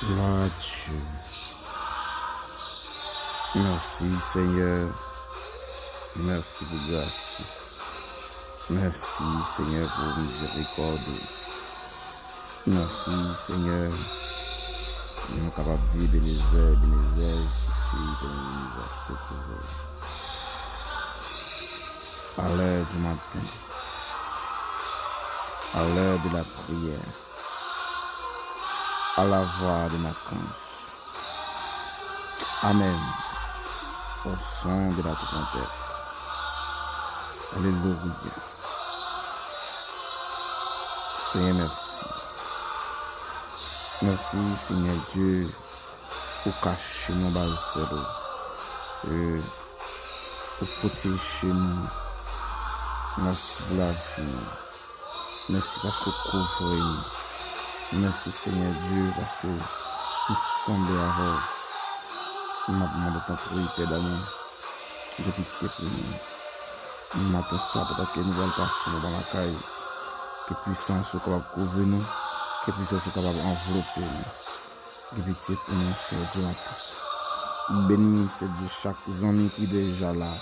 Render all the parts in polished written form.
Gloire à Dieu. Merci Seigneur. Merci pour grâce. Merci Seigneur pour miséricorde. Merci Seigneur. Nous sommes capables de dire Bénézère, jusqu'ici, de nous assez pour à l'heure du matin, à l'heure de la prière, à la voix de l'archange. Amen. Au son de la trompette. Alléluia. Seigneur, merci. Merci, Seigneur Dieu, pour cacher nos bases, pour protéger nous. Merci pour la vie. Merci parce que vous couvrez nous. Merci, Seigneur Dieu, parce que nous semblons à vous. Nous demandons ton prière, Père d'amour, de pitié pour nous. Nous attendons ça pour que nous allons passer dans la caille. Que puissance soit capable de couvrir nous. Que puissance soit capable d'envelopper nous. De pitié pour nous, Seigneur Dieu, bénis, Seigneur Dieu, chaque ami qui est déjà là,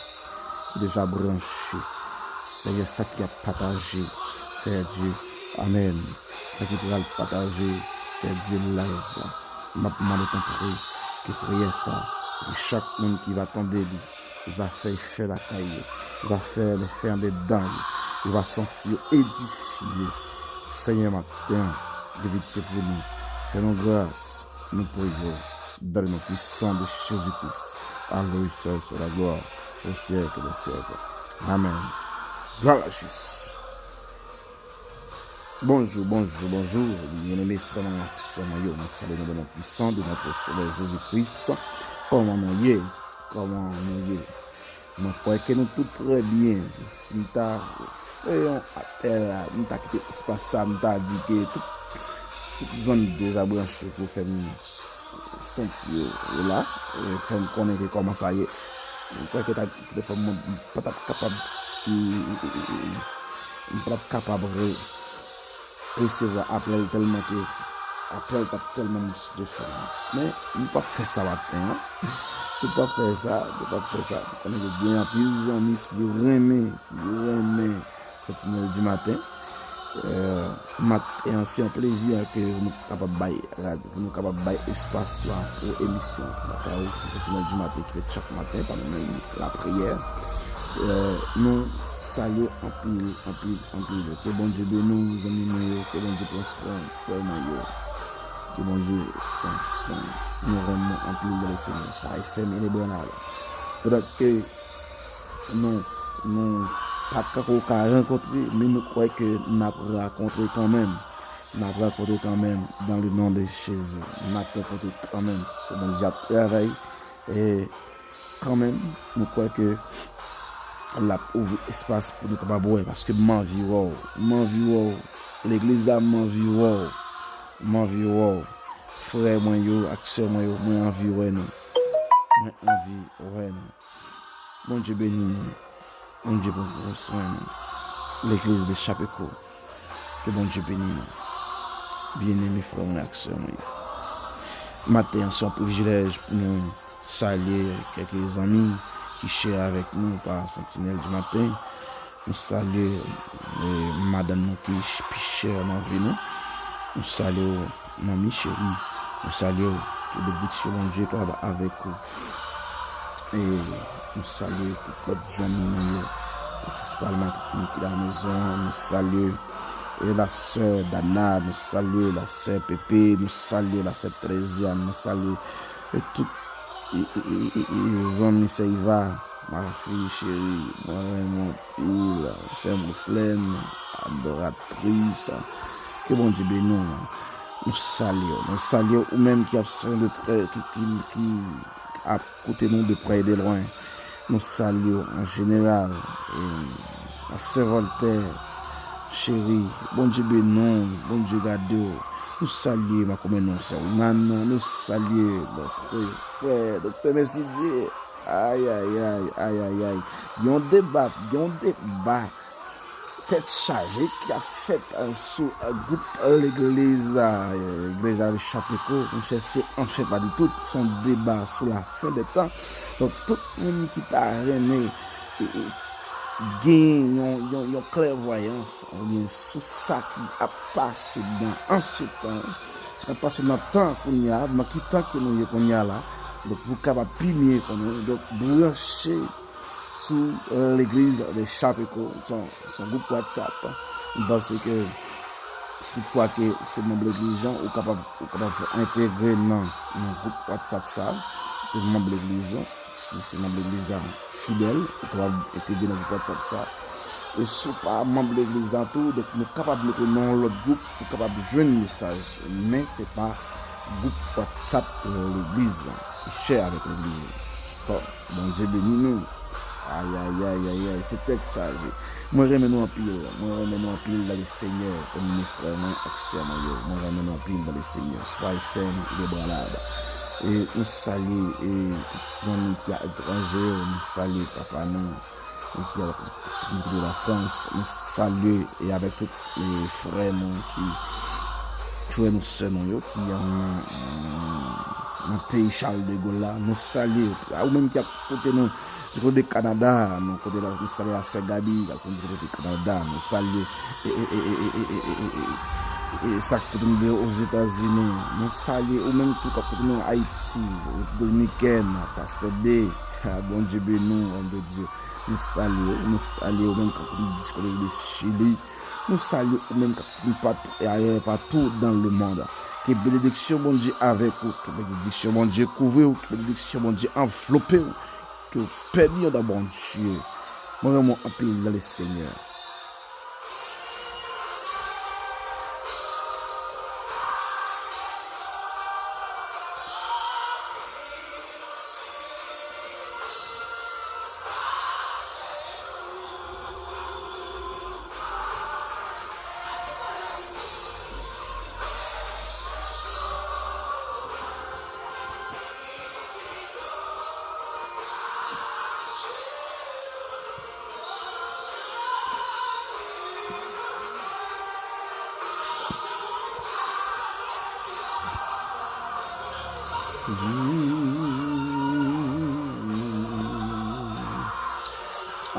qui est déjà branché. Seigneur, ça qui a partagé, Seigneur Dieu, Amen. Ça qui pourra le partager, Seigneur Dieu, live. Je demande ton prière, que prière ça. Et chaque monde qui va tomber, il va faire la caille, il va faire des dents, il va sentir édifié. Seigneur, matin, de pitié pour nous. Fais-nous grâce, nous prions, dans le nom puissant de Jésus-Christ. Alléluia, c'est la gloire au siècle des siècles. Amen. Gloire à Jésus. Bonjour, bien-aimés frères en action, nous saluons le nom puissant de notre Seigneur Jésus-Christ. Comment nous y est? Nous croyons que nous tout très bien. Si nous avons fait un appel, nous avons quitté l'espace, ça, nous avons dit que toute zone déjà branchée pour faire sentir là, et faire connaître comment ça y est. Je crois que le téléphone n'est pas capable de recevoir appel tellement de choses. Mais nous ne pouvons pas faire ça matin. Nous ne pouvons pas faire ça. On est bien plusieurs amis qui remet cette signal du matin. Matin, c'est un plaisir que nous sommes capables de espace là pour l'émission. C'est cette signal du matin qui fait chaque matin pendant la prière. Nous saluons en pile. Que bon Dieu bénisse nous, amis, que bon Dieu prenne soin, frère, que bon Dieu prenne soin. Nous rendons en pile dans les Seigneur, ça FM et les bonheurs. Peut-être que nous pas qu'à rencontrer, mais nous croyons que nous avons rencontré quand même. Dans le nom de Jésus. Nous avons rencontré quand même. C'est bon Dieu travail. Et quand même, nous croyons que la ouvre espace pour nous capables parce que m'envie l'église a m'envie frère moi yo action moi envie nous bon Dieu béni nous bon Dieu pour soin l'église de Chapeco que bon Dieu béni nous bien-aimés frère moi action moi matin c'est un privilège pour nous saluer quelques amis qui chère avec nous par Sentinelle du matin. Nous saluons madame qui est chère dans la vie. Nous saluons mamie chérie. Nous saluons le bénédiction de Dieu qui est avec vous. Et nous saluons tous les amis, principalement tout le monde qui est à la maison. Nous saluons la sœur Dana, nous saluons la sœur Pépé, nous saluons la sœur Trésiane, nous saluons tout. Les amis, ça y va, ma fille chérie, mon fille, c'est Mousselène, adoratrice, que bon Dieu bénisse, nous saluons, ou même qui a de près, qui a côté nous de près et de loin, nous saluons en général, la sœur Voltaire, chérie, bon Dieu bénisse, bon Dieu garde. Nous saluons ma communauté, nous saluons notre frère, docteur Messidier. Aïe. Il y a un débat tête chargée qui a fait sous un groupe l'église de Chapeco. On cherchait enfin pas du tout son débat sur la fin des temps. Donc tout le monde qui t'a remis gagne une clairvoyance, ou bien sous ça qui a passé dans ancien temps, ce qui a passé dans le temps qu'on y a, dans qui temps que nous qu'on y a là. Donc vous capable mieux qu'on donc brancher sous l'église de Chapeco, son groupe WhatsApp, parce que si toutefois que c'est membre de l'église, ou capable intégrer dans le groupe WhatsApp ça, c'est membre de l'église, si c'est membre de l'église fidèle, ou capable intégrer dans le groupe WhatsApp ça. Et si pas membre de l'église en tout, donc nous capable de mettre dans l'autre groupe, ou capable de jouer un message, mais c'est pas groupe WhatsApp de l'église, cher avec l'église. Bon Dieu bénis nous. Aïe, c'était chargé. Moi, remets-nous en pile. Moi, remets-nous en pile dans le Seigneur. Comme mes frères, moi, action, moi, remets-nous en pile dans le Seigneur. Soyez fermes, les bras là. Et nous saluons, et tous les amis qui sont étrangers, nous saluons, papa, nous, et qui sont de la France, nous saluons, et avec tous les frères, nous, frères, nous, sœurs, nous, qui ont pays Charles de Gaulle là, nous saluons, ou même qui a côté nous, du côté du Canada, nous saluons la sœur Gabi, du côté du Canada, nous saluons, et ça que nous aux États-Unis, nous saluons, ou même tout côté nous Haïti, Dominicaine, Pasteur D, bon Dieu béni, homme de Dieu, nous saluons, même quand nous discutons de Chili, nous saluons, même quand nous partout dans le monde. Que bénédiction, bon Dieu, avec vous. Que bénédiction, bon Dieu, couvre vous. Que bénédiction, bon Dieu, enveloppe vous. Que vous peignez dans bon Dieu. Moi, vraiment, en pile dans le Seigneur.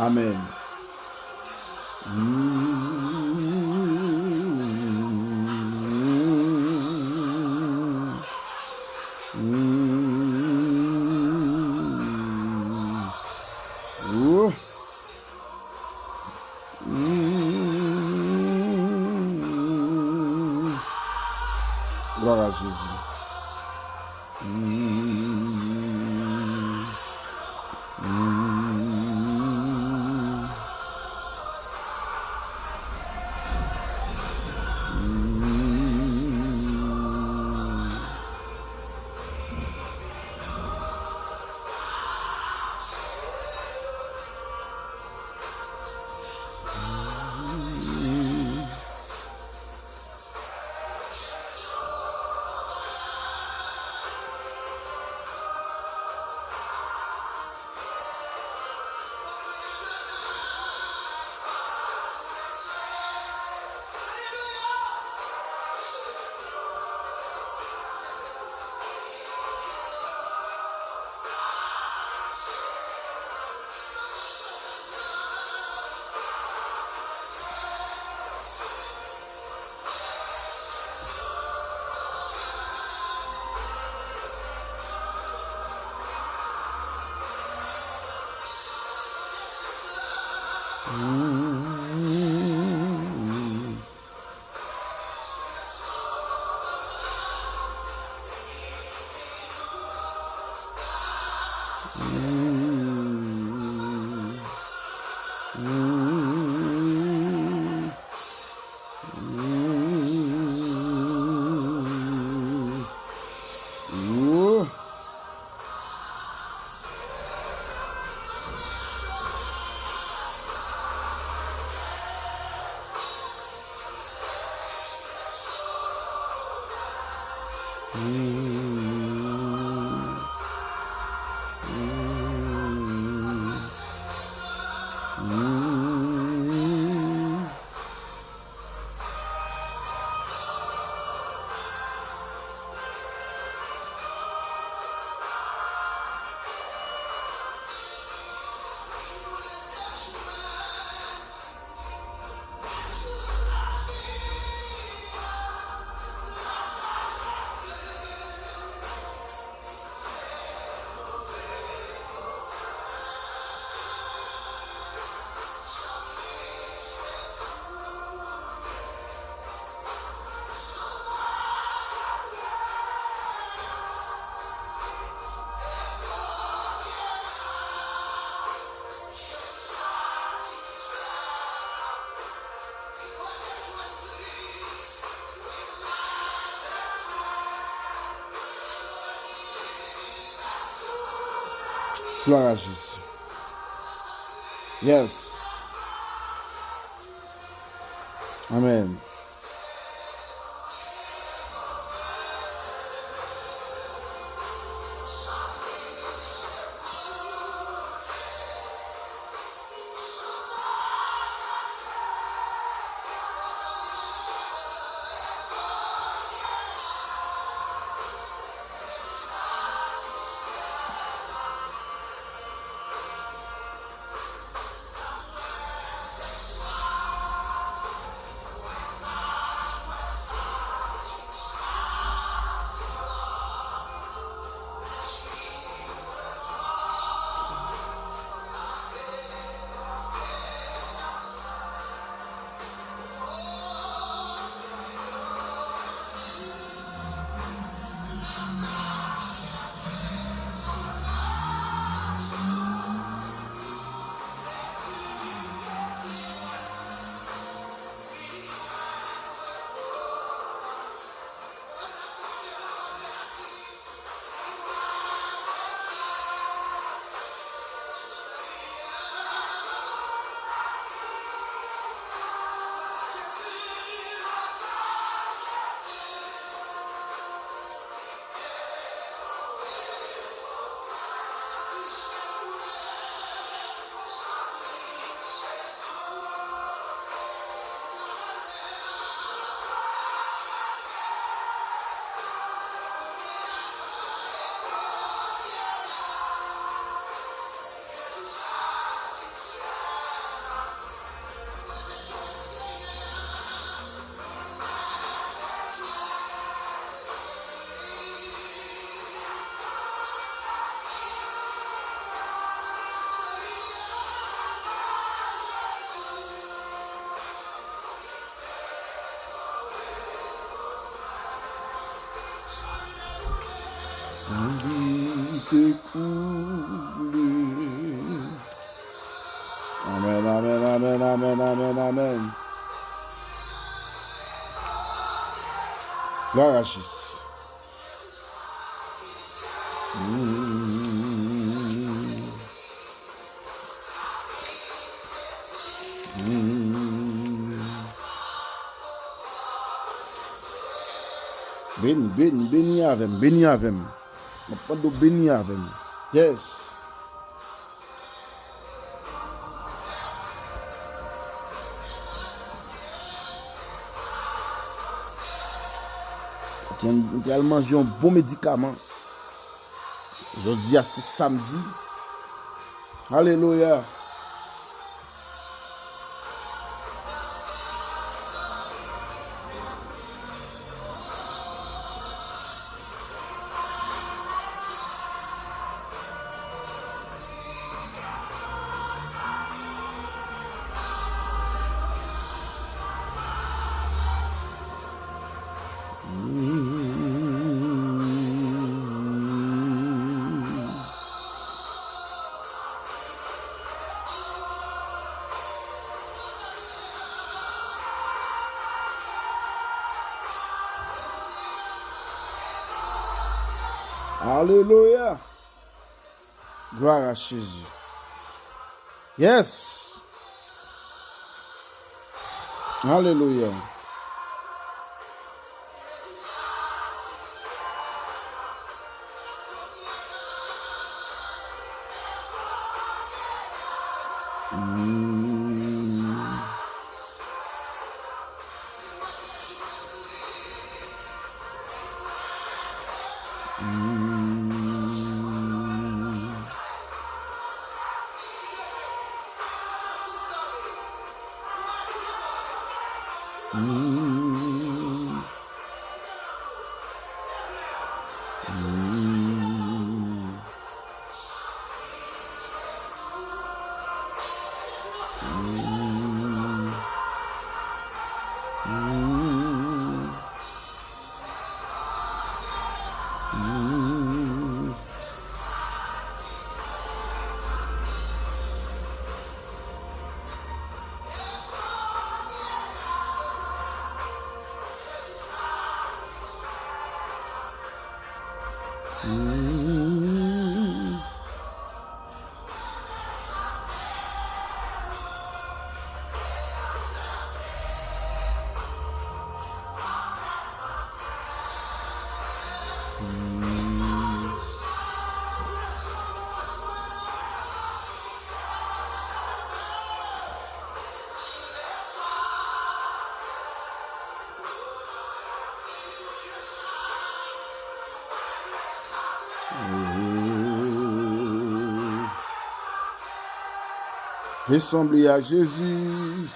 Amen. Gloire à Jésus. Gloire à Jésus. Yes. Amen. Amen, amen, amen, amen, amen, amen. Gloire à Jésus. Béni avec. Ma pas de béni avec. Yes. Tu as mangé un bon médicament. Aujourd'hui, c'est samedi. Alléluia. Alléluia. Gloire à Jésus. Yes. Alléluia. Ressemblez à Jésus.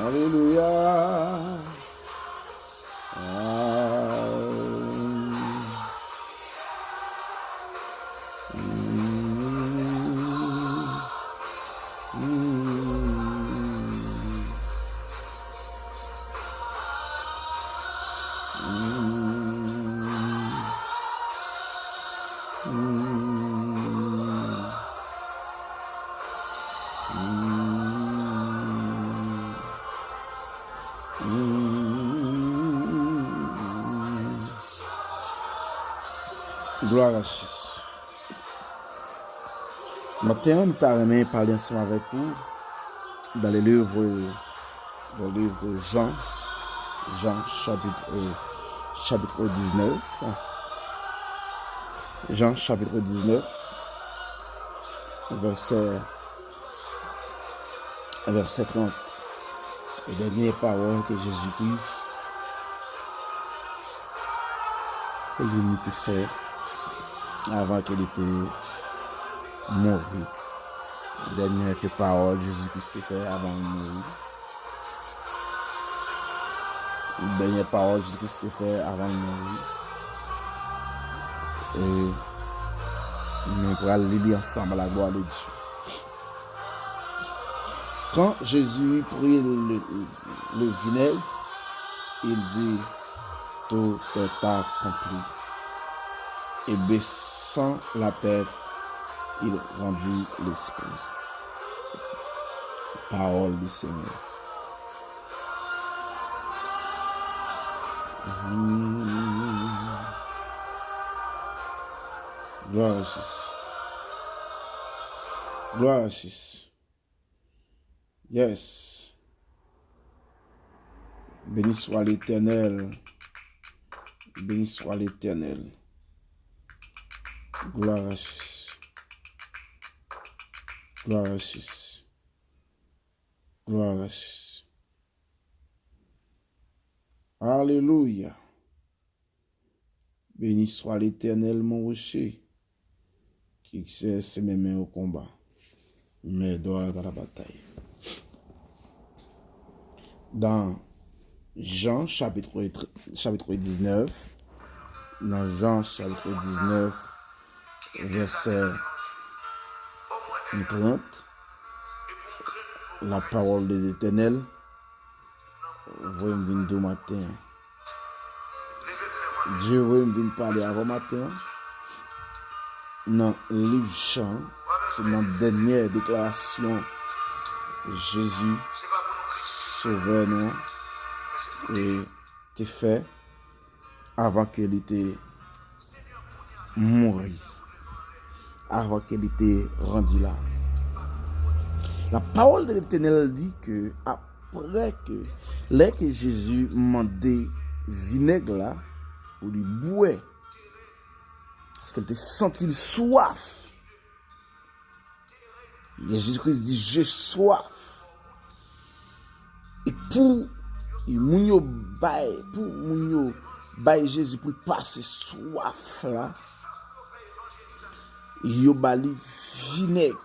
Alléluia. Gloire à Jésus. Maintenant, nous t'avons parlé ensemble avec vous dans le livre Jean chapitre 19. Jean chapitre 19, verset 30. Les dernières paroles que Jésus-Christ a fait avant qu'il était mort. Les dernières paroles que Jésus-Christ a fait avant de mourir. Les dernières paroles que Jésus-Christ a fait avant de mourir. Et nous allons lire ensemble la gloire de Dieu. Quand Jésus prit le vinaigre, il dit, tout est accompli. Et baissant la tête, il rendit l'esprit. Parole du Seigneur. Gloire à Jésus. Gloire à Jésus. Yes. Béni soit l'Éternel. Béni soit l'Éternel. Gloire à Jésus. Gloire à Jésus. Gloire à Jésus. Alléluia. Béni soit l'Éternel, mon rocher, qui exerce mes mains au combat, mes doigts dans la bataille. Dans Jean chapitre 19, dans Jean chapitre 19, verset 30, la parole de l'Éternel, vous me venir matin. Dieu veut me venir parler avant matin. Dans le livre Jean, c'est dans la dernière déclaration de Jésus, sauveur nous, et t'es fait avant qu'elle était mort, avant qu'elle était rendue là. La parole de l'Éternel dit que après que Jésus mandait vinaigre là pour lui boire, parce qu'elle était senti soif. Et Jésus-Christ dit j'ai soif. Et pour Mounio bail Jésus pour passer soif là, il a bali vinaigre.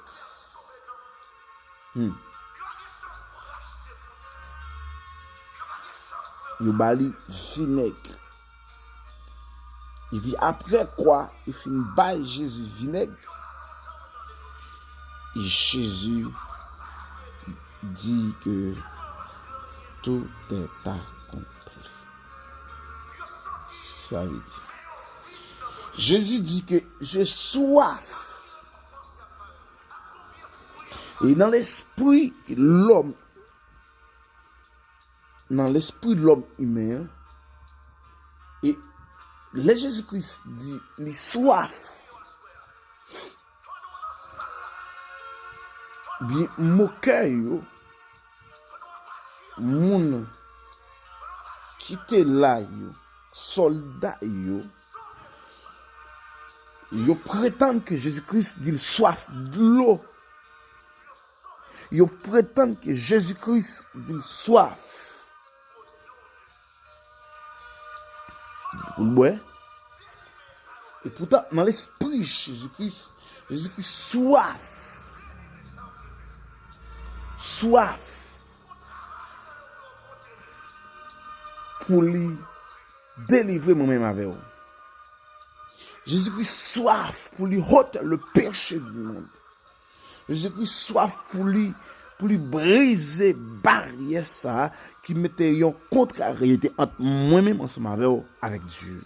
Il a bali vinaigre. Et puis après quoi, il fait une bail Jésus vinaigre. Et Jésus dit que tout est accompli. Ça veut dire. Jésus dit que j'ai soif. Et dans l'esprit de l'homme humain, et le Jésus-Christ dit, les soif. Bien, mon cœur, moun qui était là, soldat, yo prétendent que Jésus-Christ dit soif de l'eau. Yo prétendent que Jésus-Christ dit soif. Ouais. Et pourtant, dans l'esprit Jésus-Christ soif pour lui délivrer moi-même avec vous. Jésus-Christ soif pour lui ôter le péché du monde. Jésus-Christ soif pour lui briser barrière ça qui mettait en contrariété entre moi-même ensemble avec Dieu.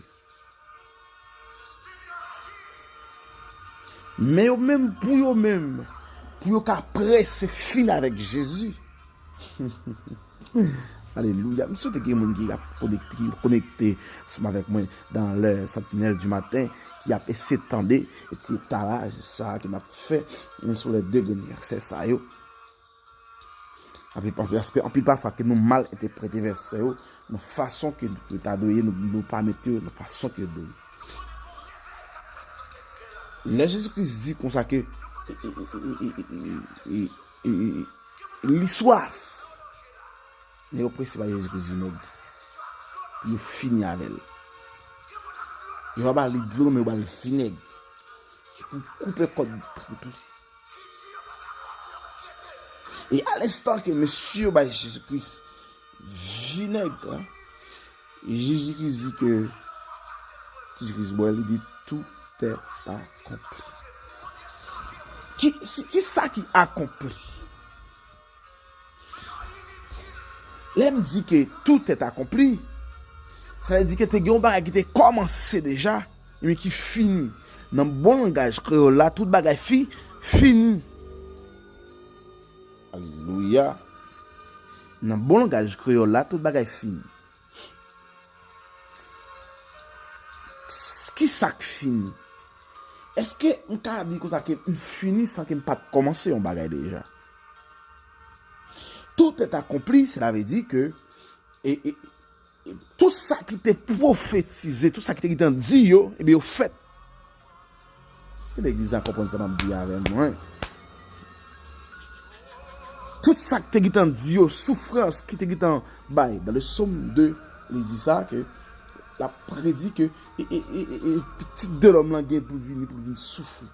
Mais pour qu'après c'est fini avec Jésus. Alléluia. Je souhaite que les gens qui sont connectés avec moi dans l'heure sentinelle du matin, qui a s'étendre et qui est talage, ça, qui m'a fait sur les deux anniversaires, ça, yo. Parce que, en plus, parfois, que nous mal interprété verset, de façon que nous t'adoyer, nous pas mettre, de façon que nous. Là, Jésus-Christ dit comme ça que, il soif. Mais au principe, Jésus-Christ vinaigre. Il finit avec elle. Il va pas le de l'eau, mais il va le vinaigre. Pour couper le code triple. Et à l'instant que monsieur Jésus-Christ vinaigre, Jésus-Christ dit que Jésus-Christ il dit tout est accompli. Qui ça qui accompli? L'aime dit que tout est accompli. Ça veut dire que tu as un qui a commencé déjà, mais qui finit. Dans le bon langage créole là, tout bagage fini. Alléluia. Dans le bon langage créole là, tout bagage fini. Qui ça qui fini? est-ce que on peut dire comme ça que fini sans que pas commencer on bagaille déjà? Tout est accompli, cela veut dire que et tout ça qui était prophétisé, tout ça qui était dit yo, et bien au fait. Est-ce que l'église a compris ça m'a dit avec moi? Tout ça qui était dit yo, souffrance qui était dans le psaume 2, il dit ça que la prédit que petit de l'homme là pour venir souffrir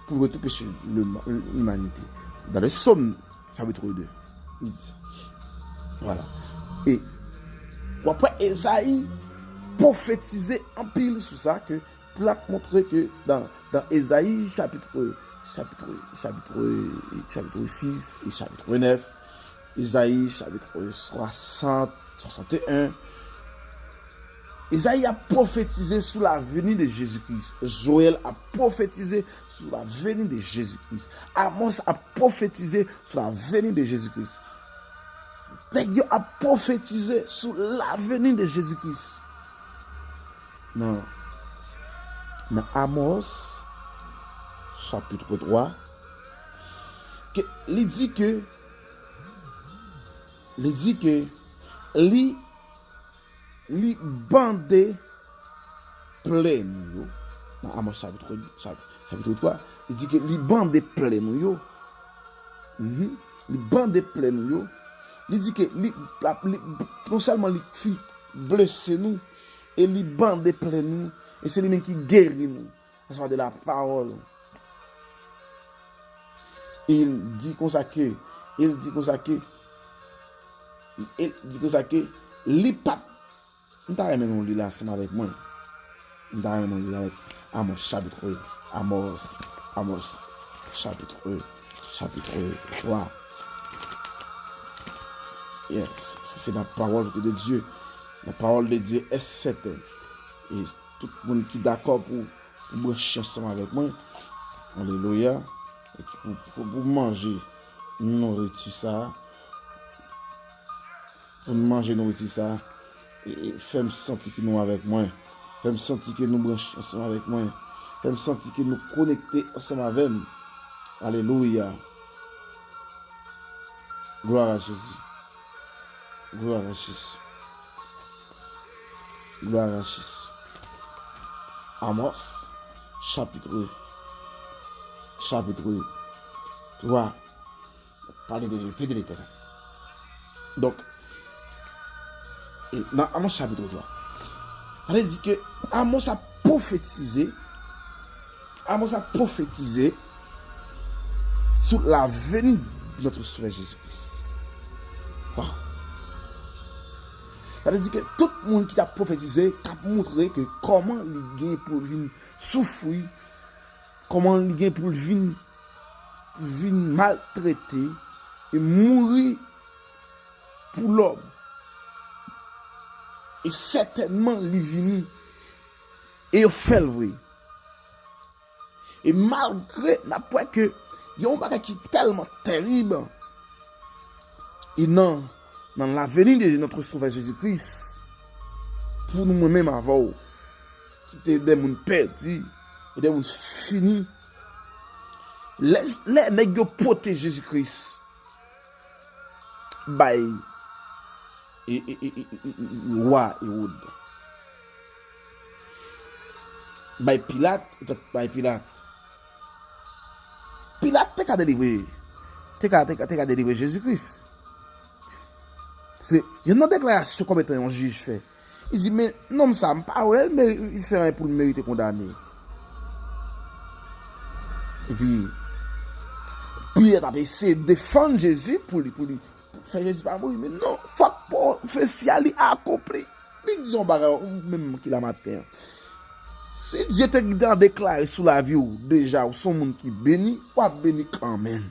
pour retourner pécher l'humanité. Dans le psaume chapitre 2, il dit ça. Voilà. Et après Esaïe prophétisé en pile sur ça que pour la montrer que dans Esaïe chapitre 6 et chapitre 9, Esaïe chapitre 60, 61, Esaïe a prophétisé sur la venue de Jésus-Christ. Joël a prophétisé sur la venue de Jésus-Christ. Amos a prophétisé sur la venue de Jésus-Christ. Dieu a prophétisé sur la venue de Jésus-Christ. Non. Dans Amos, chapitre 3, il dit que li bandé plein yo. Dans Amos chapitre 3, il dit que li bandé plein yo. Li bandé plein yo. Il dit que non seulement il fit blesser nous, et il bandé plein nous, et c'est lui-même qui guérit nous, à savoir de la parole. Il dit comme ça que, li pas, on t'a remis non li là, c'est avec moi. On t'a remis non li là avec Amos chapitre 3. Yes, c'est la parole de Dieu. La parole de Dieu est certaine. Et tout le monde qui est d'accord pour brancher ensemble avec moi, alléluia, et pour manger nourriture ça, et faire sentir que nous avec moi, faire sentir que nous branchons ensemble avec moi, faire sentir que nous connectons ensemble avec moi. Alléluia. Gloire à Jésus. Gloire à Jésus. Gloire à Jésus. Amos, chapitre 3. Parler de l'épée de l'Éternel. Donc, dans Amos chapitre 3, ça veut dire que Amos a prophétisé sur la venue de notre Sauveur Jésus-Christ. Wow. Ça veut dire que tout le monde qui a prophétisé a montré que comment il gagne pour venir souffrir, comment il gagne pour venir maltraiter et mourir pour l'homme. Et certainement il vient et il fait le vrai. Et malgré n'après que il y a un bagage qui est tellement terrible, et non, dans l'avenir de notre Sauveur Jésus-Christ, pour nous-mêmes avant, qui étaient des gens perdus, et des gens finis, les nègres protègent Jésus-Christ, by roi Hérode, by Pilate, Pilate t'es qu'à délivrer Jésus-Christ. C'est une déclaration comme étant un juge fait. Il dit mais non ça me parle mais il fait rien pour le mériter condamné. Et puis il a essayé de défendre Jésus pour faire Jésus pas mourir mais non fuck pour faire si aller accompli. Mais disons même qu'il a matin. Si Dieu te déclaré sous la vie ou déjà ou son monde qui béni, ou béni quand même.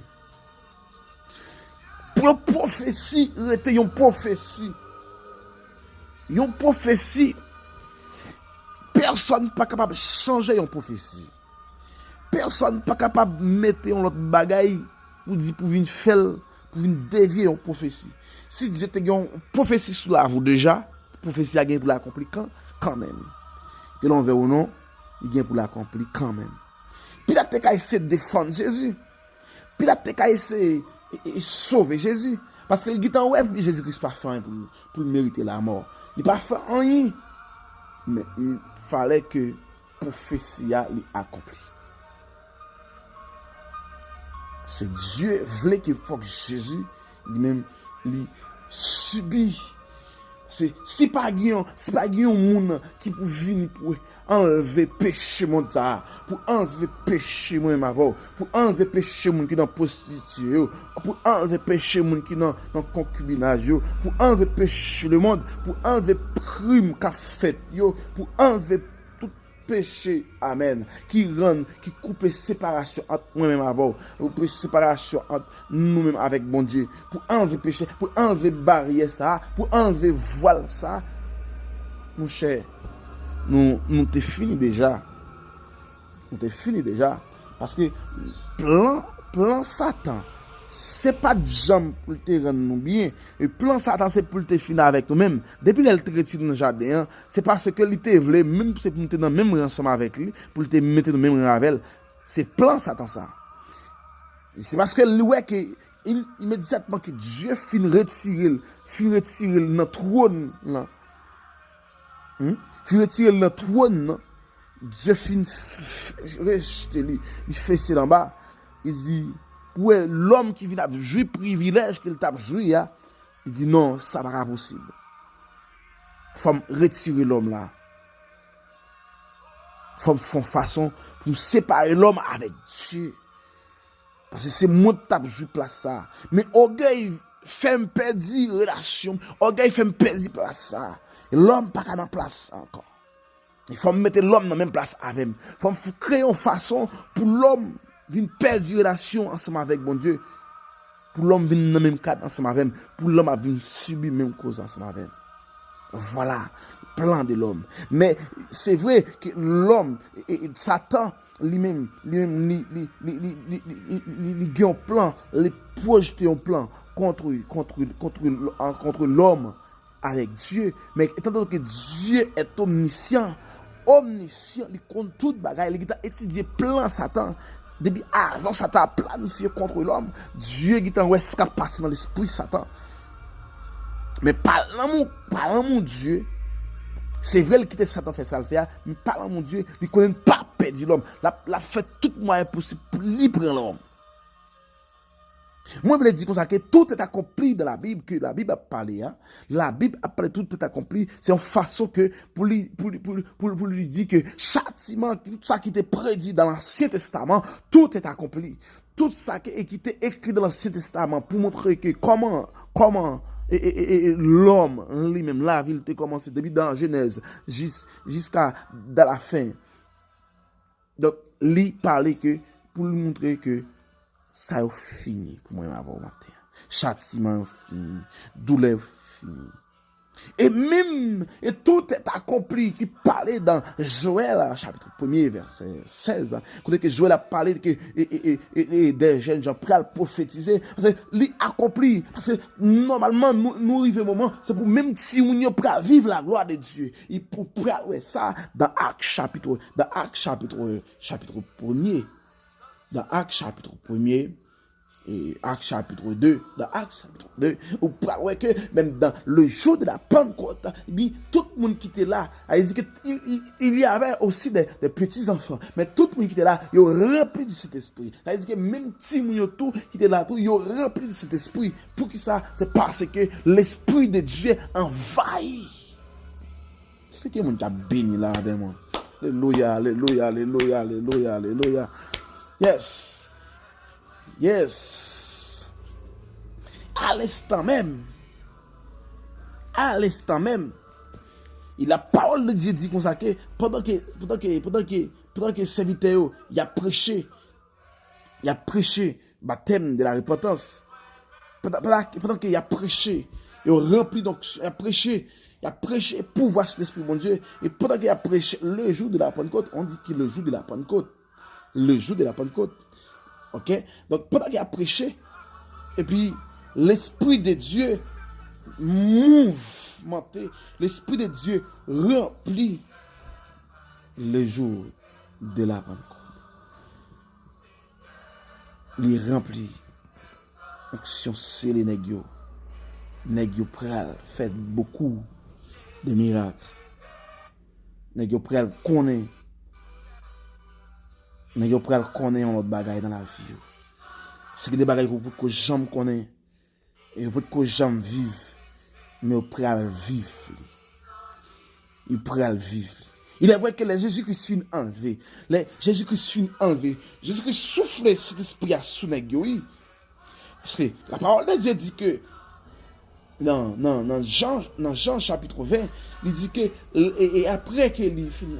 Pour prophétie, était une prophétie. Une prophétie. Personne pas capable de changer une prophétie. Personne pas capable de mettre un autre bagaille pour dire pour venir faire, pour venir dévier une prophétie. Si Dieu te une prophétie sous la vie déjà, prophétie a gagné pour l'accomplir quand même. Que l'on veut ou non, il vient pour l'accomplir quand même. Pilate a essayé de défendre Jésus. Pilate a essayé de sauver Jésus. Parce que le dit ouais, Jésus-Christ pas fait pour mériter la mort. Il n'a pas fait rien. Mais il fallait que prophétie soit accomplie. C'est Dieu voulait qu'il faut que Jésus lui-même lui subit. Si pas un monde qui peut venir pour enlever péché monde ça, pour enlever péché moi avant, pour enlever péché monde qui dans prostituée, pour enlever péché monde qui dans concubinage, pour enlever péché le monde, pour enlever crime qu'a fait yo, pour enlever tout péché, amen, qui coupe séparation entre moi-même avant, séparation entre nous-mêmes avec bon Dieu, pour enlever péché, pour enlever barrière ça, pour enlever voile ça, mon cher, nous t'es fini déjà. Nous t'es fini déjà. Parce que plan Satan, c'est pas de jambe pour te rendre nous bien. Et plan Satan, c'est pour te finir avec nous-mêmes. Depuis qu'elle te retire dans le jardin, c'est parce que il te voulait, même c'est pour te dans le même rang ensemble avec lui, pour te mettre dans le même rang avec elle. C'est plan Satan ça. C'est parce que lui, ouais, que immédiatement que Dieu finit retirer notre trône là. Finit retirer notre trône là. Dieu finit rejeter lui, il fait c'est en bas. Il dit ouais, l'homme qui vient jouer privilège qu'il t'a joué, il dit non, ça va pas possible. Il faut retirer l'homme là. Il faut faire façon pour séparer l'homme avec Dieu. Parce que c'est moi qui t'a joué place ça. Mais orgueil fait me perdre relation. Orgueil fait me perdre place ça. Et l'homme pas dans place encore. Il faut mettre l'homme dans la même place avec lui. Il faut créer une façon pour l'homme venir perdre relation ensemble avec bon Dieu. Pour l'homme venir dans le même cadre ensemble avec lui. Pour l'homme venir subir la même cause ensemble avec lui. Voilà le plan de l'homme. Mais c'est vrai que l'homme, et Satan lui-même, il a un plan, il projette un plan contre l'homme avec Dieu. Mais étant donné que Dieu est omniscient, il compte tout bagaille, il a étudié plan Satan. Depuis avant Satan a planifié contre l'homme, Dieu a ouais ce qui passe dans l'esprit Satan. Mais par l'amour Dieu, c'est vrai qu'il Satan fait ça le faire, mais par l'amour Dieu, il connaît pas perdre l'homme. La fait tout moyen possible pour libérer l'homme. Moi, je voulais dire comme ça que tout est accompli dans la Bible, que la Bible a parlé. La Bible a parlé, tout est accompli. C'est une façon que pour lui dire que châtiment, tout ça qui était prédit dans l'Ancien Testament, tout est accompli. Tout ça qui était écrit dans l'Ancien Testament pour montrer que comment et l'homme lui-même, la vie, il a commencé depuis dans Genèse jusqu'à dans la fin. Donc, lui parlait que pour lui montrer que ça a fini pour moi avant matin. Châtiment fini, douleur fini. Et même, et tout est accompli, qui parlait dans Joël, chapitre 1er, verset 16. Quand Joël a parlé que des jeunes gens prêts à prophétiser, parce que lui accompli, parce que normalement, nous arrivons au moment, c'est pour même si on est prêt à vivre la gloire de Dieu, il faut prêt à ça dans Actes chapitre 1er. Dans Actes chapitre 1er, et Actes chapitre 2, dans Actes chapitre 2, vous pouvez que même dans le jour de la Pentecôte, tout le monde qui était là, il y avait aussi des petits enfants, mais tout le monde qui était là, il est rempli de cet esprit. C'est-à-dire que même si tout qui était là, il est rempli de cet esprit. Pour qui ça? C'est parce que l'esprit de Dieu envahit. C'est que mon Dieu a béni là avec moi. Alléluia, alléluia, alléluia, alléluia, alléluia. Yes. À l'instant même, la parole de Dieu dit comme ça que pendant que serviteur il a prêché baptême de la repentance, pendant qu'il a prêché, il a rempli donc il a prêché pour voir cet esprit bon Dieu, et pendant qu'il a prêché le jour de la Pentecôte, on dit que le jour de la Pentecôte, ok, donc pendant qu'il a prêché, et puis l'esprit de Dieu mouvementé, l'esprit de Dieu remplit le jour de la Pentecôte. Il remplit action scellée nèg yo pral fait beaucoup de miracles. Nèg yo pral connaît un autre bagaille dans la vie. C'est des bagailles que j'aime connaître et que j'aime vivre, mais au pral vivre. Il pral vivre. Il est vrai que les Jésus-Christ finit enlevé. Jésus-Christ finit enlevé. Jésus-Christ souffle cet esprit à sous nèg yo. Parce que la parole de Dieu dit que dans Jean chapitre 20, il dit que et après qu'il finit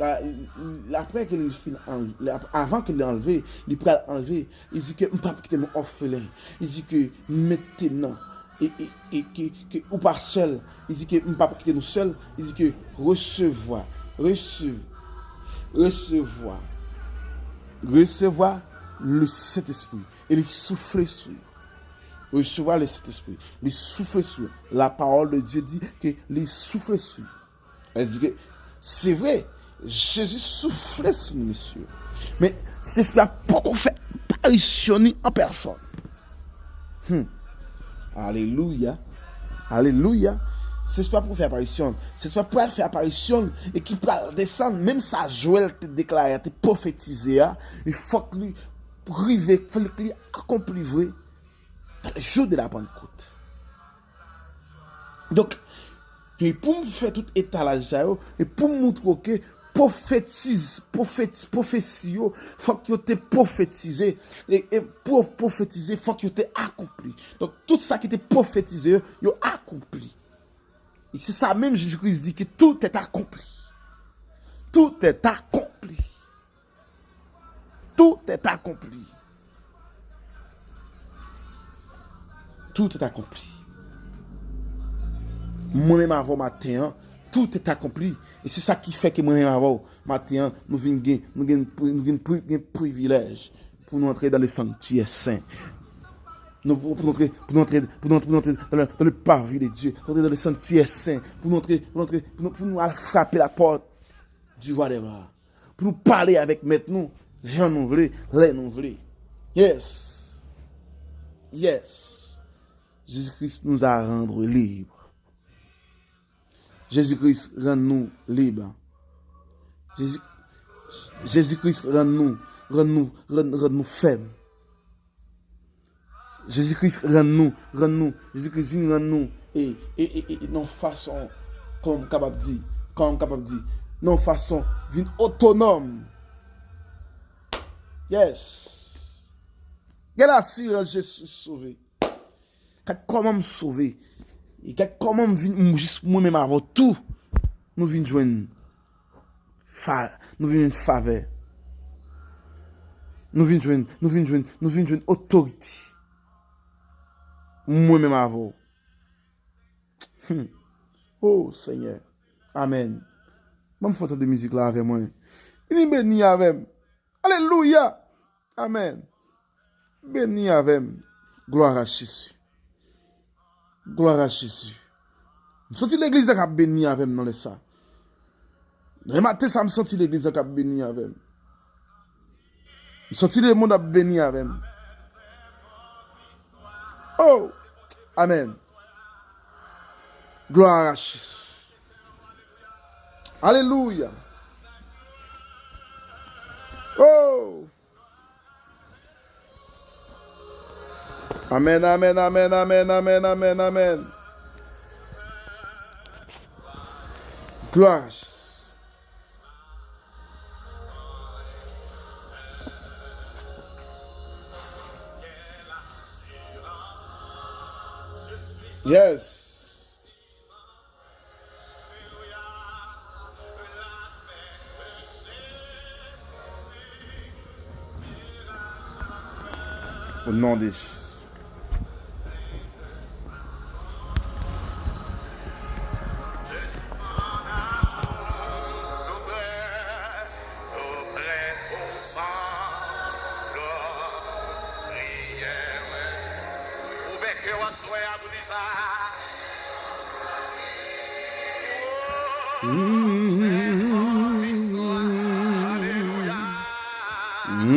avant qu'il l'ait enlevé, il peut enlever, il dit que pas quitter mon orphelin. Il dit que maintenant et que ou pas seul, il dit que pas quitter nous seul, il dit que recevoir le Saint-Esprit et il souffle sur recevoir le Saint-Esprit, il souffle sur la parole de Dieu dit que il souffle sur. Elle dit que c'est vrai, Jésus souffle sur nous, monsieur. Mais cet esprit a pas fait apparition en personne. Alléluia. C'est pas pour faire apparition, c'est pas pour faire apparition et qui peut descendre, même ça Joël te déclaré, te prophétisé, il faut que lui privé, faut que lui accompli vrai dans le jour de la Pentecôte. Donc, et pour me faire tout étalage et pour me montrer que prophétie, faut que tu prophétisé et pour prophétiser, faut que tu accompli. Donc tout ça qui était prophétisé, yo accompli. Et c'est ça même Jésus-Christ dit que tout est accompli. Tout est accompli. Tout est accompli. Tout est accompli. Moi-même avant matin, tout est accompli. Et c'est ça qui fait que moi-même avant matin, nous venons privilège pour nous entrer dans le sanctuaire saint. Pour entrer dans le parvis de Dieu, pour entrer dans le sanctuaire saint, pour nous frapper la porte du roi des rois, pour nous parler avec maître nous, Jean nous voulons, les nous voulons. Yes. Jésus-Christ nous a rendu libres. Jésus-Christ rend nous libres. Jésus-Christ rend nous faibles. Jésus-Christ rend nous, Jésus-Christ vient rend nous et non façon comme capable dit, non façon vient autonome. Yes. Quelle assurance Jésus sauvé. Comment me sauver et comment me juste moi-même avant tout nous venons joindre faveur. Nous venons joindre autorité. Moi-même avant. Oh Seigneur. Amen. Même faut de musique là avec moi. Il béni avec. Alléluia. Amen. Béni avec. Gloire à Jésus. Gloire à Jésus. Je sens l'église qui a béni avec moi dans le ça. Le matin, ça me senti l'église qui a béni avec moi. Je sens le monde a béni avec moi. Oh! Amen. Gloire à Jésus. Alléluia. Oh! Amen, amen, amen, amen, amen, amen, amen. Gloire. Yes. Au nom de Jésus. Oh.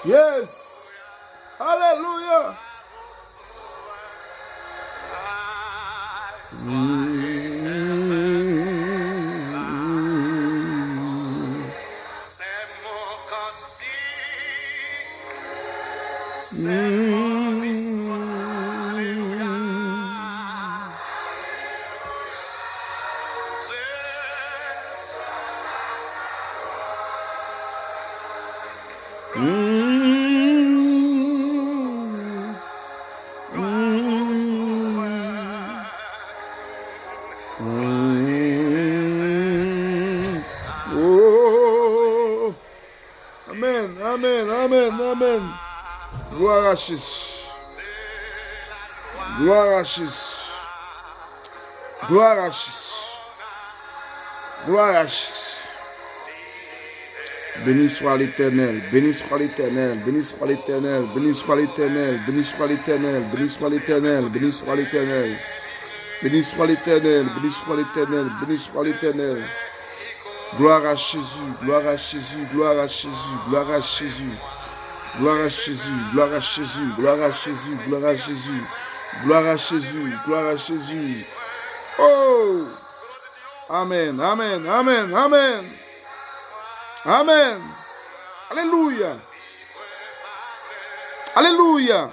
Yes. Hallelujah. Oh. Amen, amen, amen, amen. Gloire à Jésus. Gloire à Jésus. Gloire à Jésus. Gloire à Jésus. Béni soit l'Éternel, béni soit l'Éternel, béni soit l'Éternel, béni soit l'Éternel, béni soit l'Éternel, béni soit l'Éternel, béni soit l'Éternel. Béni soit l'Éternel, béni soit l'Éternel, béni soit l'Éternel. Gloire à Jésus, gloire à Jésus, gloire à Jésus, gloire à Jésus. Gloire à Jésus, gloire à Jésus, gloire à Jésus, gloire à Jésus. Gloire à Jésus, gloire à Jésus. Oh! Amen, amen, amen, amen. Amen. Alléluia. Alléluia.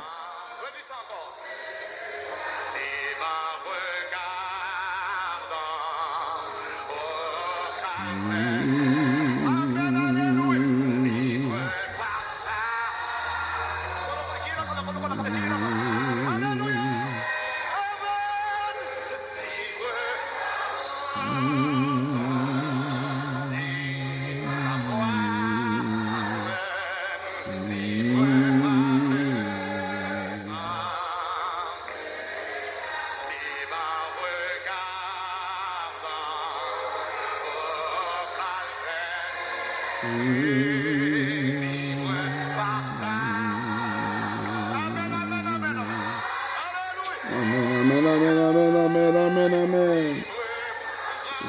Amen, amen, amen, amen, amen, amen.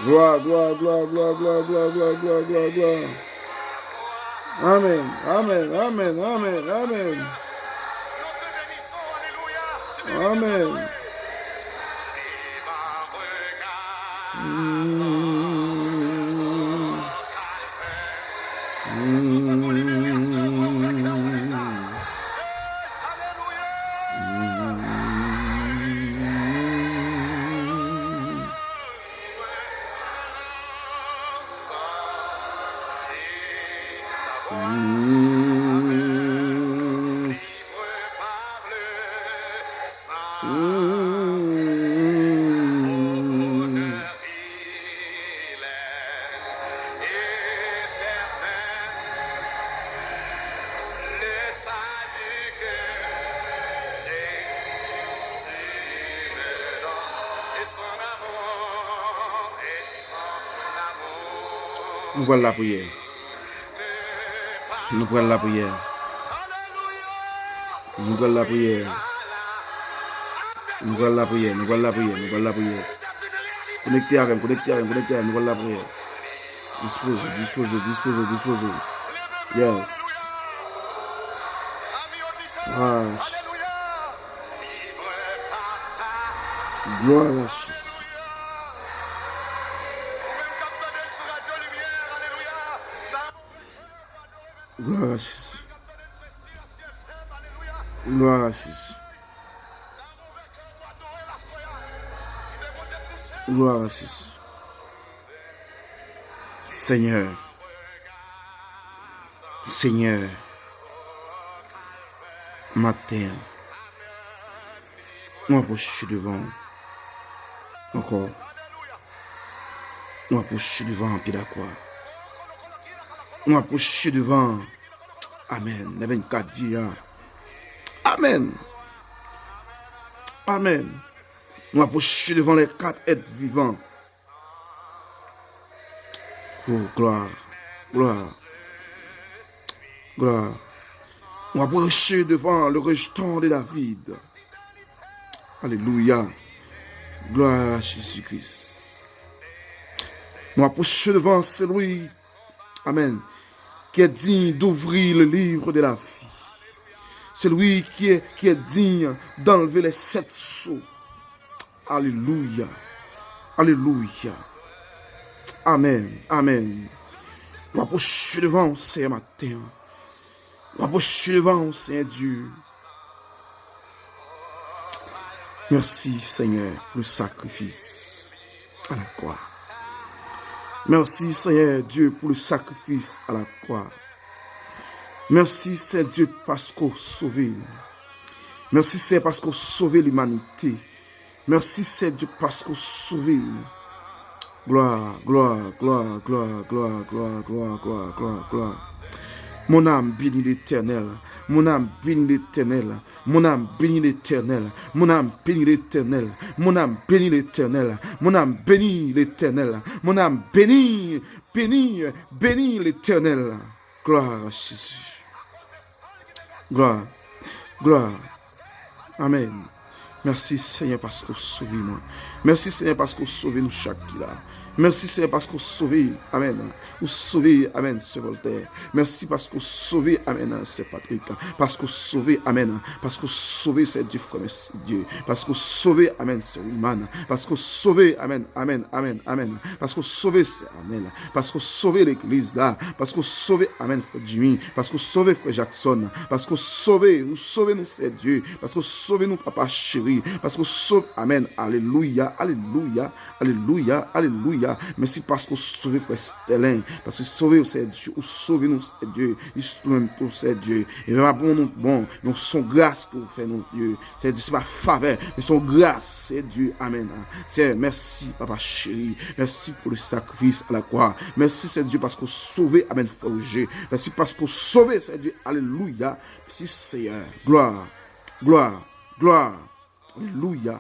Gloire, gloire, gloire, gloire, gloire, gloire, gloire, gloire, gloire, gloire. Amen, amen, amen, amen, amen. Amen. Nous prenons la prière. Nous prenons la prière. Nous prenons la prière. Nous prenons la prière. Nous prenons la prière. Nous prenons la prière. Connectez avec, connectez avec, connectez avec. Nous prenons la prière. Dispose, dispose, dispose, dispose. Yes. Gloire à Jésus. Gloire à Jésus. Gloire à Jésus. Gloire à Jésus. Seigneur. Seigneur. Matin. On approche devant. Encore. On approche devant un pied d'accord. On approche devant. Amen. Les 24 vieillards. Amen. Amen. On approche devant les 4 êtres vivants. Oh, gloire. Gloire. Gloire. On approche devant le rejeton de David. Alléluia. Gloire à Jésus-Christ. Nous approchons devant celui, amen, qui est digne d'ouvrir le livre de la vie. Celui qui est digne d'enlever les 7 sceaux. Alléluia. Alléluia. Amen. Amen. Nous approchons devant ce matin. Nous approchons devant Seigneur Dieu. Merci Seigneur pour le sacrifice à la croix. Merci Seigneur Dieu pour le sacrifice à la croix. Merci Seigneur Dieu parce qu'on sauvé. Merci Seigneur parce qu'on sauvé l'humanité. Merci Seigneur Dieu parce qu'on sauvé. Gloire, gloire, gloire, gloire, gloire, gloire, gloire, gloire, gloire, gloire. Mon âme bénit l'Éternel. Mon âme bénit l'Éternel. Mon âme bénit l'Éternel. Mon âme bénit l'Éternel. Mon âme bénit l'Éternel. Mon âme bénit l'Éternel. Mon âme bénit l'Éternel. Gloire à Jésus. Gloire. Gloire. Amen. Merci Seigneur parce que vous sauvez moi. Merci Seigneur parce que vous sauvez nous chaque qui là. Merci Seigneur parce que vous sauvez, amen. Vous sauvez, amen, ce Voltaire. Merci parce que vous sauvez, amen, ce Patrick. Parce que vous sauvez, amen. Parce que vous sauvez, c'est Dieu, frère, merci Dieu. Parce que vous sauvez, amen, c'est Wilman. Parce que vous sauvez, amen, amen, amen, amen. Parce que vous sauvez, c'est Amel. Parce que vous sauvez l'église là. Parce que vous sauvez, amen, frère Jimmy. Parce que vous sauvez, frère Jackson. Parce que vous sauvez nous, c'est Dieu. Parce que vous sauvez nous, papa chéri. Parce que vous sauvez, amen, alléluia, alléluia, alléluia, alléluia. Merci parce que vous sauvez frère Stellin. Parce que vous sauvez, c'est Dieu. Vous sauvez nous, c'est Dieu. Nous-mêmes, c'est Dieu. Et pas bon, nous son grâce que vous faites, nous, Dieu. C'est Dieu, c'est pas faveur, mais son grâce, c'est Dieu. Amen. C'est merci, papa chéri. Merci pour le sacrifice à la croix. Merci, c'est Dieu, parce que vous sauvez, amen, frère. Merci parce que vous sauvez, c'est Dieu. Alléluia. Merci, Seigneur. Gloire, gloire, gloire. Alléluia.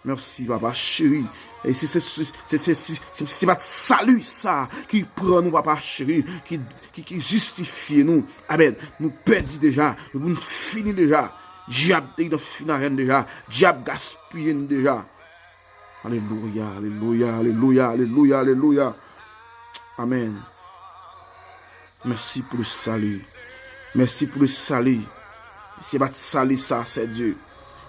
Merci, papa chéri. Et c'est votre salut, ça, qui prend nous, papa chéri, qui justifie nous. Amen. Nous perdons déjà, nous finissons déjà. Diable dans finalen déjà. Diable gaspillé déjà. Alléluia, alléluia, alléluia, alléluia, alléluia. Amen. Merci pour le salut. Merci pour le salut. C'est votre salut, ça, c'est Dieu.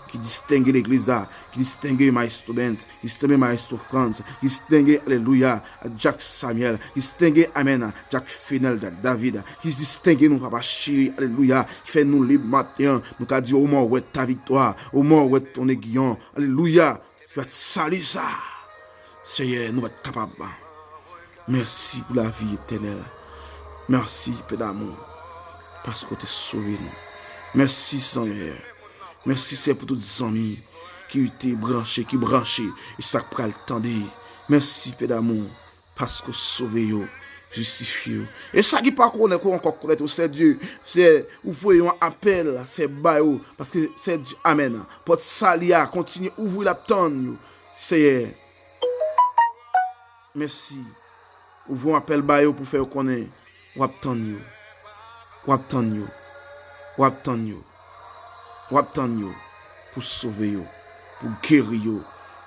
Qui distingue l'église, qui distingue my students, qui distingue my friends, qui distingue, alléluia, Jack Samuel, qui distingue, amen, Jack Finel, Jack David, qui distingue nous, papa chéri, alléluia, qui fait nous libre matin, nous qu'a dit au moins où est ta victoire, au moins où est ton aiguillon, alléluia, tu vas te saluer ça, Seigneur, nous va être capables. Merci pour la vie éternelle, merci, Père d'amour, parce que tu as sauvé nous, merci, Seigneur. Merci c'est pour tous les amis qui étaient branchés, et ça prend le temps de. Merci Père d'amour, parce que sauvé yo, justifié yo. Et ça qui pas qu'on encore connaître c'est Dieu, c'est vous voyez un appel, c'est bayo parce que c'est Dieu. Amen. Pour salia, continuer ouvrir la tonne yo. C'est merci. Ouvrir un appel bayo pour faire connaître ou attendre yo. Ou attendre yo. Ou attendre yo. Ou attendre yo pour sauver yo, pour guérir yo.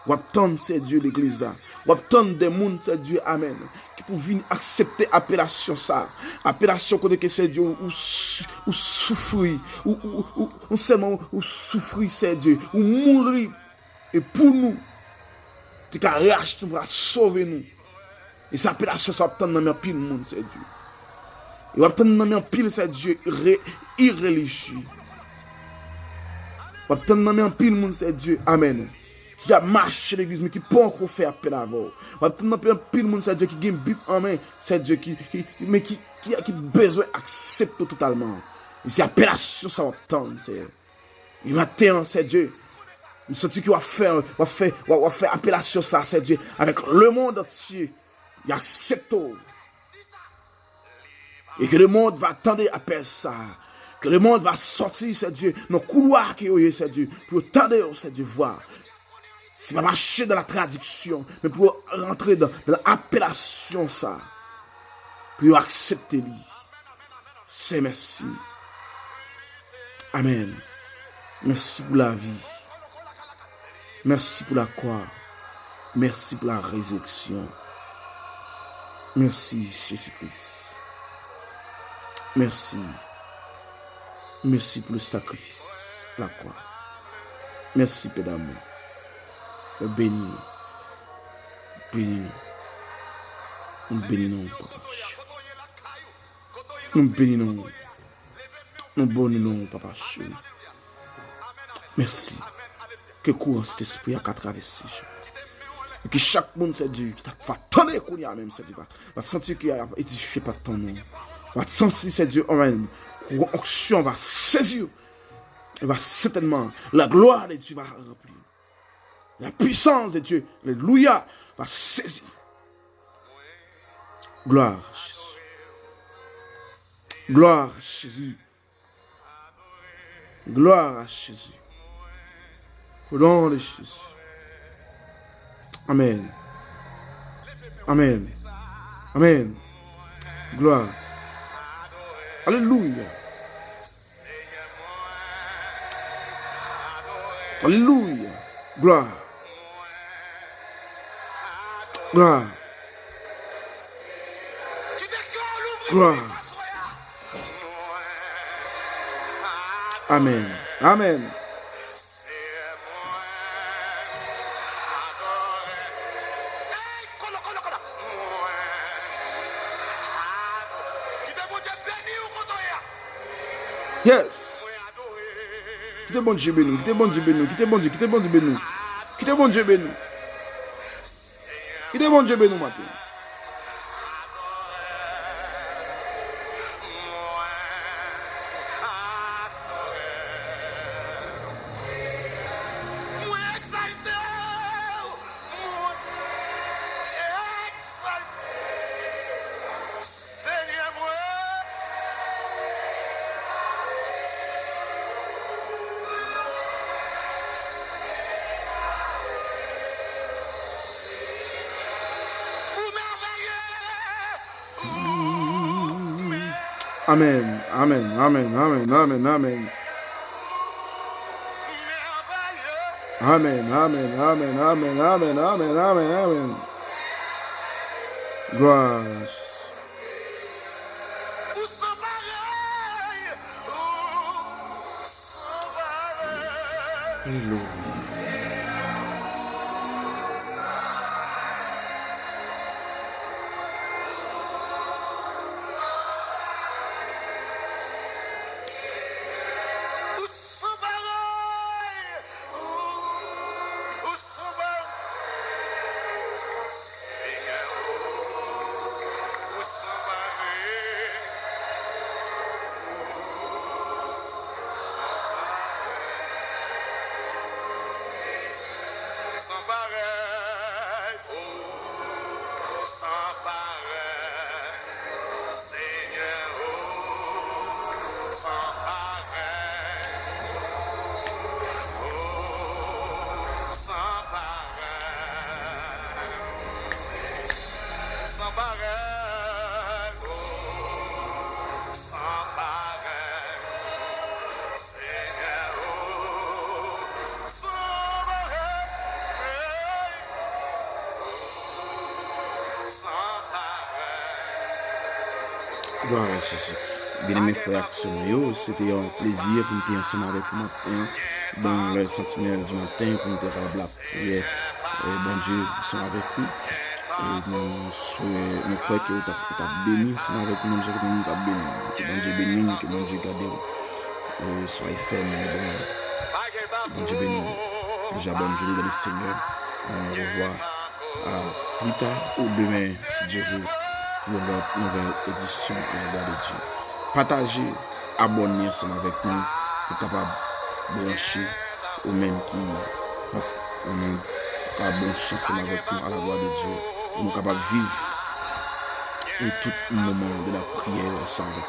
Ou attendre c'est Dieu l'église là. Ou attendre des monde c'est Dieu amen qui pour venir accepter appellation ça. Appellation que c'est Dieu ou souffrir ou seulement ou souffrir c'est Dieu ou mourir et pour nous qui a racheté pour sauver nous. Et cette appellation ça attendre dans pile monde c'est Dieu. Et attendre dans pile c'est Dieu irréligieux. Attendre dans pile monde c'est Dieu. Amen. Qui a marché l'église mais qui peut encore faire appel à vous. Attendre dans pile monde c'est Dieu qui gagne Bible en main, c'est Dieu qui a besoin d'accepter totalement. Et c'est appellation ça attendre c'est. Il matin c'est Dieu. Nous sentons qu'il va faire appellation ça c'est Dieu avec le monde entier. Il accepte. Et que le monde va attendre appel ça. Que le monde va sortir, c'est Dieu, dans le couloir qui est, c'est Dieu, pour attendre, c'est Dieu, voir. C'est pas marcher dans la traduction, mais pour rentrer dans l'appellation, ça. Pour accepter lui. C'est merci. Amen. Merci pour la vie. Merci pour la croix. Merci pour la résurrection. Merci, Jésus-Christ. Merci. Merci pour le sacrifice, la croix. Merci, Père d'amour. Bénis-nous. Bénis-nous. Nous bénissons, Papa. Nous bénissons. Nous bénissons, Papa. Merci. Que courant cet esprit a traversé. Et que chaque monde, c'est Dieu, qui t'a fait tonner, qu'on y a même, c'est Dieu, va sentir qu'il a édifié par ton nom. Va sentir, c'est Dieu, amen. L'onction va saisir. Et va certainement, la gloire de Dieu va remplir. La puissance de Dieu, alléluia, va saisir. Gloire à Jésus. Gloire à Jésus. Gloire à Jésus. Au nom de Jésus. Amen. Amen. Amen. Gloire. Alléluia. Alléluia. Gloire. Gloire. Gloire. Amen. Amen. Yes. Quittez bon Dieu béni, quittez bon Dieu béni, quittez bon Dieu, quittez bon Dieu béni, quittez bon Dieu béni, quittez bon Dieu béni matin. Amen, amen, amen, amen, amen, amen. Amen, amen, amen, amen, amen, amen, amen, amen. Gloire. Alléluia. Gloire à Jésus. Bien-aimés frères et sœurs, c'était un plaisir pour nous être ensemble avec vous matin, dans le sentinelle du matin, pour nous faire la prière. Et bon Dieu, nous sommes avec vous. Et nous croyons que vous avez béni, nous sommes avec nous, nous avons béni. Que bon Dieu bénisse, que bon Dieu garde. Soyez fermes, bon Dieu bénisse. Déjà, bonne journée dans le Seigneur. On revoit plus tard ou demain, si Dieu veut, pour notre nouvelle édition de la gloire de Dieu. Partagez, abonnez ensemble avec nous pour capable brancher ou même qui capable brancher ensemble avec nous à la gloire de Dieu pour nous capable vivre et tout moment de la prière ensemble.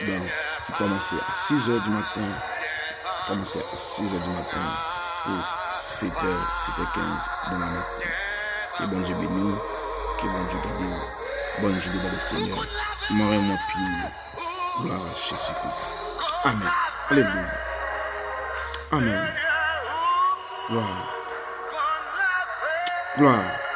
Donc, qui commence à 6h du matin, commencer à 6h du matin pour 7h, 7h15 dans la matinée. Que bon Dieu bénisse, que bon Dieu garde. Bonne journée dans le Seigneur. Mon pied. Gloire à Jésus-Christ. Amen. Alléluia. Amen. Gloire. Gloire.